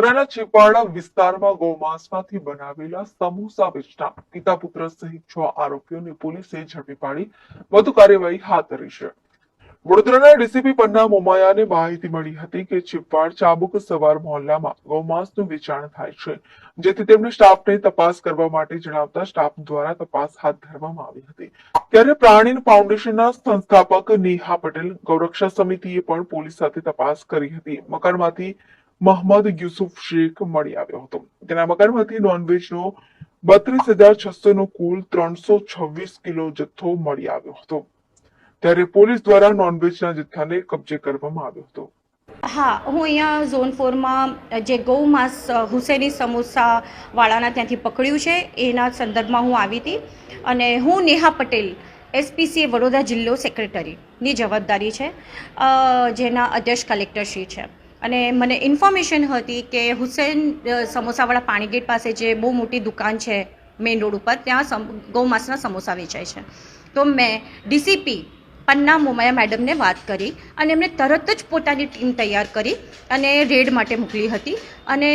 બરોડાના છીપાડા વિસ્તારમાં ગૌમાંસમાંથી બનાવેલા સમોસા વેચતા પિતા પુત્ર સહિત 6 આરોપીઓને પોલીસે ઝડપી પાડી વધુ કાર્યવાહી હાથ ધરી છે. વડોદરાના ડીસીપી પન્ના મોમાયાને માહિતી મળી હતી કે છીપાડ ચાબુક સવાર મહોલ્લામાં ગૌમાંસનું વેચાણ થાય છે, જેથી તેમણે સ્ટાફને તપાસ કરવા માટે જણાવતા સ્ટાફ દ્વારા તપાસ હાથ ધરવામાં આવી હતી. ત્યારે પ્રાણીન ફાઉન્ડેશનના સંસ્થાપક નેહા પટેલ ગૌરક્ષા સમિતિએ પણ પોલીસ સાથે તપાસ કરી હતી. મકાનમાંથી મોહમ્મદ યુસુફ શેખ મળી આવ્યો હતો. તેના મકાનમાંથી નોનવેજનો 32,600 નો કુલ 326 કિલો જથ્થો મળી આવ્યો હતો. ત્યારે પોલીસ દ્વારા નોનવેજના જથ્થાને કબજે કરવામાં આવ્યો હતો. હા, હું અહીંયા ઝોન 4માં જે ગૌ માંસ હુસેની સમોસા વાળાના ત્યાંથી પકડ્યું છે એના સંદર્ભમાં હું આવી હતી અને હું નેહા પટેલ એસપીસી વડોદરા જિલ્લો સેક્રેટરીની જવાબદારી છે, જેના અધ્યક્ષ કલેક્ટરશ્રી છે. અને મને ઇન્ફોર્મેશન હતી કે હુસેન સમોસાવાળા પાણીગેટ પાસે જે બહુ મોટી દુકાન છે મેઇન રોડ ઉપર, ત્યાં ગૌ માંસના સમોસા વેચાય છે. તો મેં ડીસીપી પન્ના મોમાયા મેડમને વાત કરી અને એમણે તરત જ પોતાની ટીમ તૈયાર કરી અને રેડ માટે મોકલી હતી. અને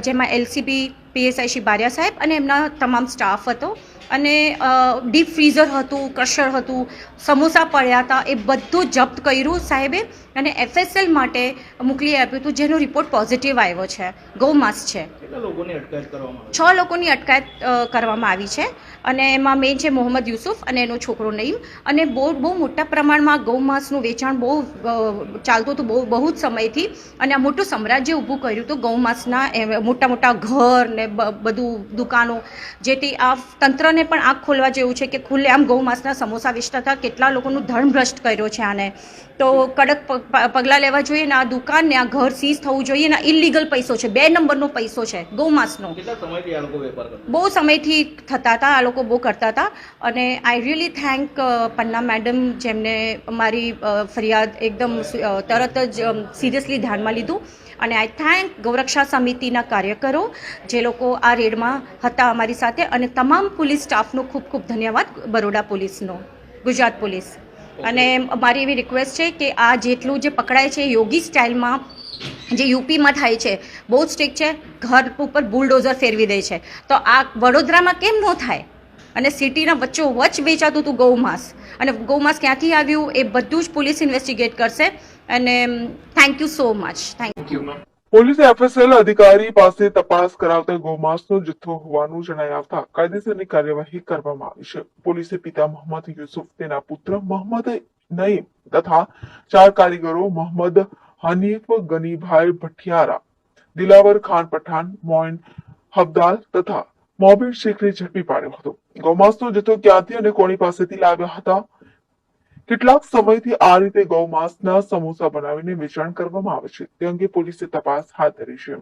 જેમાં એલસીબી પીએસઆઈ શ્રી બારિયા સાહેબ અને એમના તમામ સ્ટાફ હતો અને ડીપ ફ્રીઝર હતું, ક્રશર હતું, સમોસા પડ્યા હતા, એ બધું જપ્ત કર્યું સાહેબે અને એફએસએલ માટે મોકલી આપ્યું હતું, જેનો રિપોર્ટ પોઝિટિવ આવ્યો છે. ગૌ માંસ છે. 6 લોકોની અટકાયત કરવામાં આવી છે અને એમાં મેઇન છે મોહમ્મદ યુસુફ અને એનો છોકરો નઈમ. અને બહુ મોટા પ્રમાણમાં ગૌ માંસનું વેચાણ બહુ ચાલતું હતું બહુ જ સમયથી, અને આ મોટું સામ્રાજ્ય ઊભું કર્યું હતું ગૌ માંસના મોટા મોટા ઘર ને બધું દુકાનો, જેથી આ તંત્રને પણ આંખ ખોલવા જેવું છે કે ખુલ્લેઆમ ગૌ માંસના સમોસા વેચતા હતા. કેટલા લોકોનું ધર્મ ભ્રષ્ટ કર્યો છે આને, તો કડક પગલાં લેવા જોઈએ ને આ દુકાન ને આ ઘર સીઝ થવું જોઈએ ને. ઇલીગલ પૈસો છે, 2 નંબરનો પૈસો છે ગૌ માંસનો. બહુ સમયથી થતા હતા, આ લોકો બહુ કરતા હતા. અને I really thank Panna madam, જેમને અમારી ફરિયાદ એકદમ તરત જ સિરિયસલી ધ્યાનમાં લીધું. અને આઈ થેન્ક ગૌરક્ષા સમિતિના કાર્યકરો જે લોકો આ રેડમાં હતા અમારી સાથે, અને તમામ પોલીસ સ્ટાફનો ખૂબ ખૂબ ધન્યવાદ, બરોડા પોલીસનો, ગુજરાત પોલીસ. અને મારી એવી રિક્વેસ્ટ છે કે આ જેટલું જે પકડાય છે યોગી સ્ટાઇલમાં જે યુપીમાં થાય છે બહુ જ સ્ટ્રિક્ટ છે, ઘર ઉપર બુલડોઝર ફેરવી દે છે, તો આ વડોદરામાં કેમ ન થાય? અને સિટીના વચ્ચોવચ્ચ વેચાતું હતું ગૌ માંસ, અને ગૌ માંસ ક્યાંથી આવ્યું એ બધું જ પોલીસ ઇન્વેસ્ટિગેટ કરશે. અને thank you so much. Thank you. પોલીસે એફએસએલ અધિકારી પાસે તપાસ કરાવતા ગૌમાંસનો જથ્થો હોવાનું જણાઈ આવતા કાયદેસરની કાર્યવાહી કરવામાં આવી છે. પોલીસે પિતા મોહમ્મદ યુસુફ, તેના પુત્ર મોહમ્મદ નઈમ તથા 4 કારીગરો મોહમ્મદ હનીફ ગનીભાઈ ભઠિયારા, દિલાવર ખાન પઠાણ, મોઇન હબદાલ તથા મોબીન શેખને ઝડપી પાડ્યો હતો. ગૌમાંસનો જથ્થો ક્યાંથી અને કોની પાસેથી લાવ્યા હતા? કેટલાક સમયથી આ રીતે ગૌમાંસના સમોસા બનાવીને વેચાણ કરવામાં આવે છે, તે અંગે પોલીસે તપાસ હાથ ધરી છે.